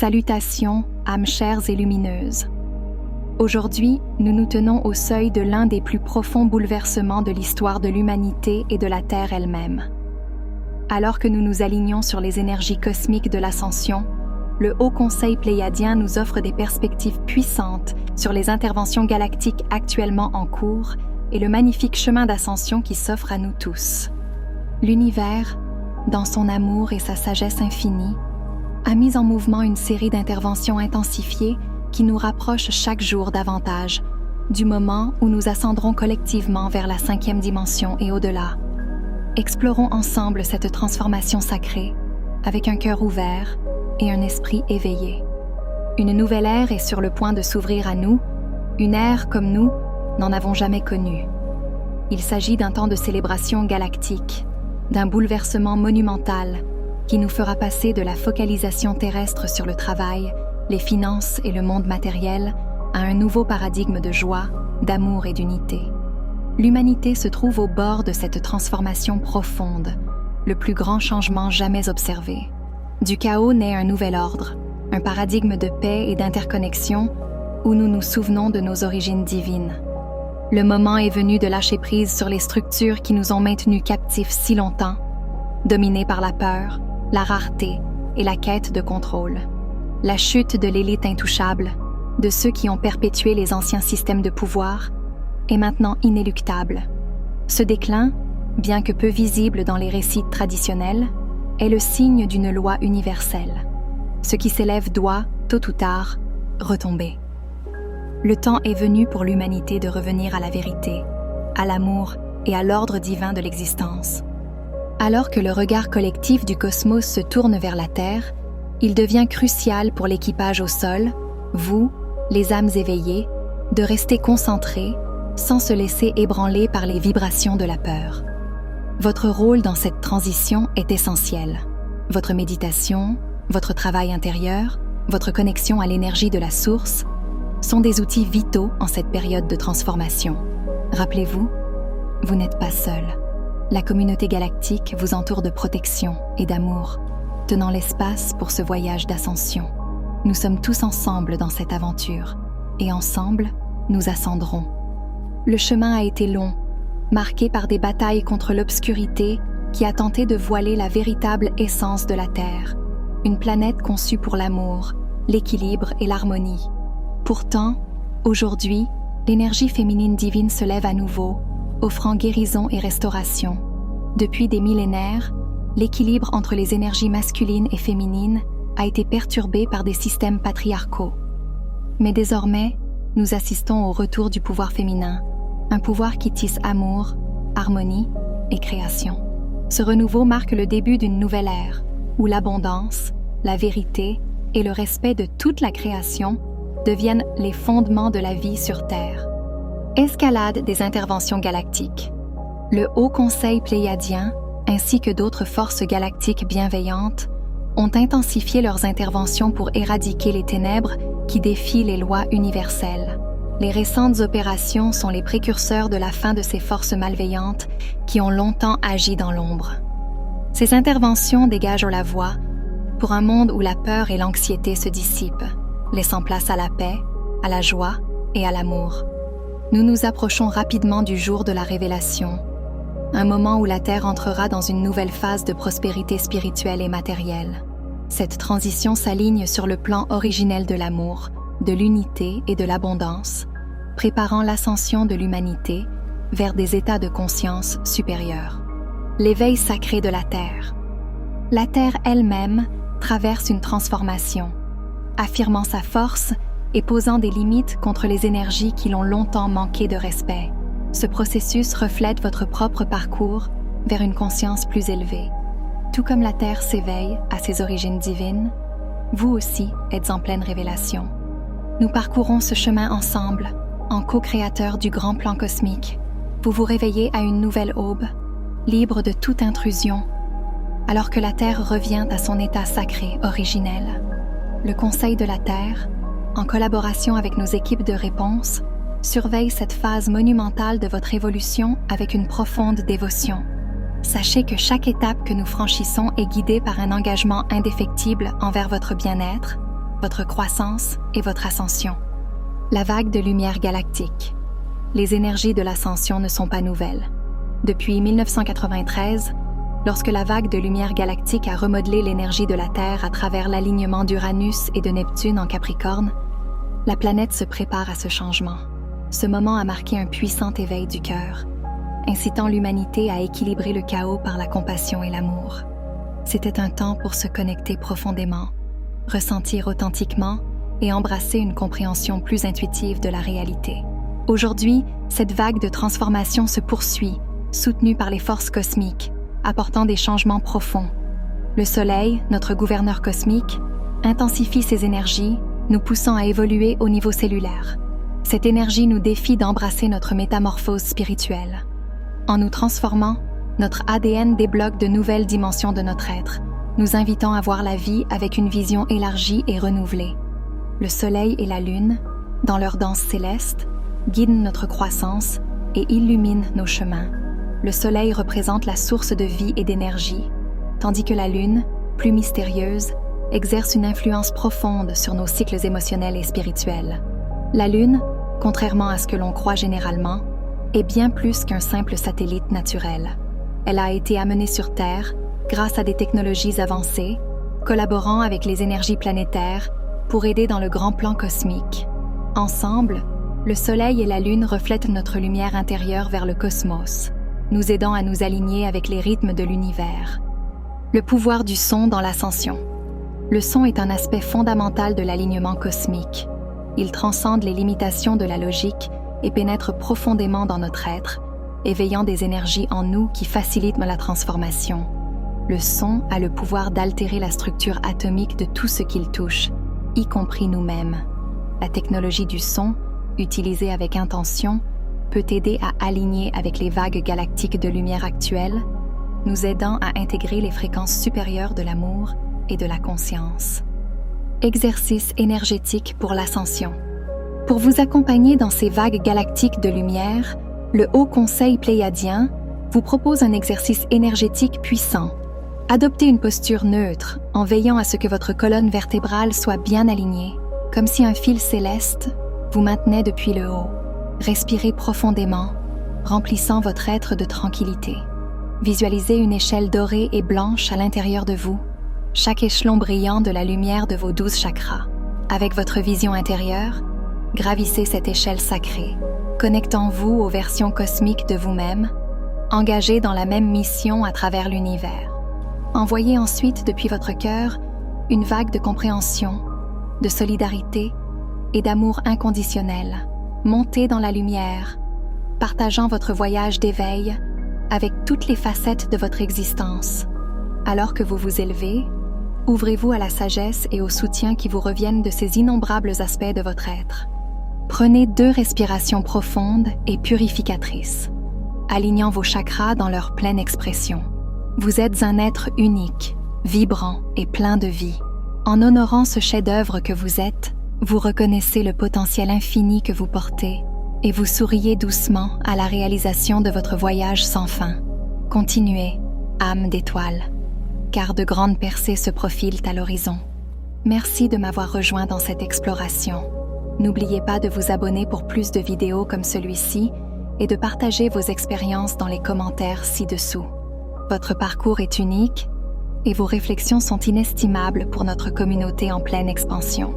Salutations, âmes chères et lumineuses. Aujourd'hui, nous nous tenons au seuil de l'un des plus profonds bouleversements de l'histoire de l'humanité et de la Terre elle-même. Alors que nous nous alignons sur les énergies cosmiques de l'ascension, le Haut Conseil pléiadien nous offre des perspectives puissantes sur les interventions galactiques actuellement en cours et le magnifique chemin d'ascension qui s'offre à nous tous. L'univers, dans son amour et sa sagesse infinie, a mis en mouvement une série d'interventions intensifiées qui nous rapprochent chaque jour davantage du moment où nous ascendrons collectivement vers la 5e dimension et au-delà. Explorons ensemble cette transformation sacrée avec un cœur ouvert et un esprit éveillé. Une nouvelle ère est sur le point de s'ouvrir à nous, une ère comme nous n'en avons jamais connue. Il s'agit d'un temps de célébration galactique, d'un bouleversement monumental qui nous fera passer de la focalisation terrestre sur le travail, les finances et le monde matériel à un nouveau paradigme de joie, d'amour et d'unité. L'humanité se trouve au bord de cette transformation profonde, le plus grand changement jamais observé. Du chaos naît un nouvel ordre, un paradigme de paix et d'interconnexion où nous nous souvenons de nos origines divines. Le moment est venu de lâcher prise sur les structures qui nous ont maintenus captifs si longtemps, dominés par la peur, la rareté et la quête de contrôle. La chute de l'élite intouchable, de ceux qui ont perpétué les anciens systèmes de pouvoir, est maintenant inéluctable. Ce déclin, bien que peu visible dans les récits traditionnels, est le signe d'une loi universelle. Ce qui s'élève doit, tôt ou tard, retomber. Le temps est venu pour l'humanité de revenir à la vérité, à l'amour et à l'ordre divin de l'existence. Alors que le regard collectif du cosmos se tourne vers la Terre, il devient crucial pour l'équipage au sol, vous, les âmes éveillées, de rester concentrés sans se laisser ébranler par les vibrations de la peur. Votre rôle dans cette transition est essentiel. Votre méditation, votre travail intérieur, votre connexion à l'énergie de la source sont des outils vitaux en cette période de transformation. Rappelez-vous, vous n'êtes pas seul. La communauté galactique vous entoure de protection et d'amour, tenant l'espace pour ce voyage d'ascension. Nous sommes tous ensemble dans cette aventure, et ensemble, nous ascendrons. Le chemin a été long, marqué par des batailles contre l'obscurité qui a tenté de voiler la véritable essence de la Terre, une planète conçue pour l'amour, l'équilibre et l'harmonie. Pourtant, aujourd'hui, l'énergie féminine divine se lève à nouveau, offrant guérison et restauration. Depuis des millénaires, l'équilibre entre les énergies masculines et féminines a été perturbé par des systèmes patriarcaux. Mais désormais, nous assistons au retour du pouvoir féminin, un pouvoir qui tisse amour, harmonie et création. Ce renouveau marque le début d'une nouvelle ère, où l'abondance, la vérité et le respect de toute la création deviennent les fondements de la vie sur Terre. Escalade des interventions galactiques. Le Haut Conseil pléiadien, ainsi que d'autres forces galactiques bienveillantes, ont intensifié leurs interventions pour éradiquer les ténèbres qui défient les lois universelles. Les récentes opérations sont les précurseurs de la fin de ces forces malveillantes qui ont longtemps agi dans l'ombre. Ces interventions dégagent la voie pour un monde où la peur et l'anxiété se dissipent, laissant place à la paix, à la joie et à l'amour. Nous nous approchons rapidement du jour de la révélation, un moment où la Terre entrera dans une nouvelle phase de prospérité spirituelle et matérielle. Cette transition s'aligne sur le plan originel de l'amour, de l'unité et de l'abondance, préparant l'ascension de l'humanité vers des états de conscience supérieurs. L'éveil sacré de la Terre. La Terre elle-même traverse une transformation, affirmant sa force et posant des limites contre les énergies qui l'ont longtemps manqué de respect. Ce processus reflète votre propre parcours vers une conscience plus élevée. Tout comme la Terre s'éveille à ses origines divines, vous aussi êtes en pleine révélation. Nous parcourons ce chemin ensemble, en co-créateurs du grand plan cosmique. Vous vous réveillez à une nouvelle aube, libre de toute intrusion, alors que la Terre revient à son état sacré originel. Le Conseil de la Terre, en collaboration avec nos équipes de réponse, surveille cette phase monumentale de votre évolution avec une profonde dévotion. Sachez que chaque étape que nous franchissons est guidée par un engagement indéfectible envers votre bien-être, votre croissance et votre ascension. La vague de lumière galactique. Les énergies de l'ascension ne sont pas nouvelles. Depuis 1993, lorsque la vague de lumière galactique a remodelé l'énergie de la Terre à travers l'alignement d'Uranus et de Neptune en Capricorne, la planète se prépare à ce changement. Ce moment a marqué un puissant éveil du cœur, incitant l'humanité à équilibrer le chaos par la compassion et l'amour. C'était un temps pour se connecter profondément, ressentir authentiquement et embrasser une compréhension plus intuitive de la réalité. Aujourd'hui, cette vague de transformation se poursuit, soutenue par les forces cosmiques, apportant des changements profonds. Le Soleil, notre gouverneur cosmique, intensifie ses énergies, nous poussant à évoluer au niveau cellulaire. Cette énergie nous défie d'embrasser notre métamorphose spirituelle. En nous transformant, notre ADN débloque de nouvelles dimensions de notre être, nous invitant à voir la vie avec une vision élargie et renouvelée. Le Soleil et la Lune, dans leur danse céleste, guident notre croissance et illuminent nos chemins. Le Soleil représente la source de vie et d'énergie, tandis que la Lune, plus mystérieuse, exerce une influence profonde sur nos cycles émotionnels et spirituels. La Lune, contrairement à ce que l'on croit généralement, est bien plus qu'un simple satellite naturel. Elle a été amenée sur Terre grâce à des technologies avancées, collaborant avec les énergies planétaires pour aider dans le grand plan cosmique. Ensemble, le Soleil et la Lune reflètent notre lumière intérieure vers le cosmos, nous aidant à nous aligner avec les rythmes de l'univers. Le pouvoir du son dans l'ascension. Le son est un aspect fondamental de l'alignement cosmique. Il transcende les limitations de la logique et pénètre profondément dans notre être, éveillant des énergies en nous qui facilitent la transformation. Le son a le pouvoir d'altérer la structure atomique de tout ce qu'il touche, y compris nous-mêmes. La technologie du son, utilisée avec intention, peut aider à aligner avec les vagues galactiques de lumière actuelles, nous aidant à intégrer les fréquences supérieures de l'amour et de la conscience. Exercice énergétique pour l'ascension. Pour vous accompagner dans ces vagues galactiques de lumière, le Haut Conseil pléiadien vous propose un exercice énergétique puissant. Adoptez une posture neutre en veillant à ce que votre colonne vertébrale soit bien alignée, comme si un fil céleste vous maintenait depuis le haut. Respirez profondément, remplissant votre être de tranquillité. Visualisez une échelle dorée et blanche à l'intérieur de vous, chaque échelon brillant de la lumière de vos 12 chakras. Avec votre vision intérieure, gravissez cette échelle sacrée, connectant-vous aux versions cosmiques de vous-même, engagés dans la même mission à travers l'univers. Envoyez ensuite depuis votre cœur une vague de compréhension, de solidarité et d'amour inconditionnel. Montez dans la lumière, partageant votre voyage d'éveil avec toutes les facettes de votre existence. Alors que vous vous élevez, ouvrez-vous à la sagesse et au soutien qui vous reviennent de ces innombrables aspects de votre être. Prenez 2 respirations profondes et purificatrices, alignant vos chakras dans leur pleine expression. Vous êtes un être unique, vibrant et plein de vie. En honorant ce chef-d'œuvre que vous êtes, vous reconnaissez le potentiel infini que vous portez et vous souriez doucement à la réalisation de votre voyage sans fin. Continuez, âme d'étoile, car de grandes percées se profilent à l'horizon. Merci de m'avoir rejoint dans cette exploration. N'oubliez pas de vous abonner pour plus de vidéos comme celui-ci et de partager vos expériences dans les commentaires ci-dessous. Votre parcours est unique et vos réflexions sont inestimables pour notre communauté en pleine expansion.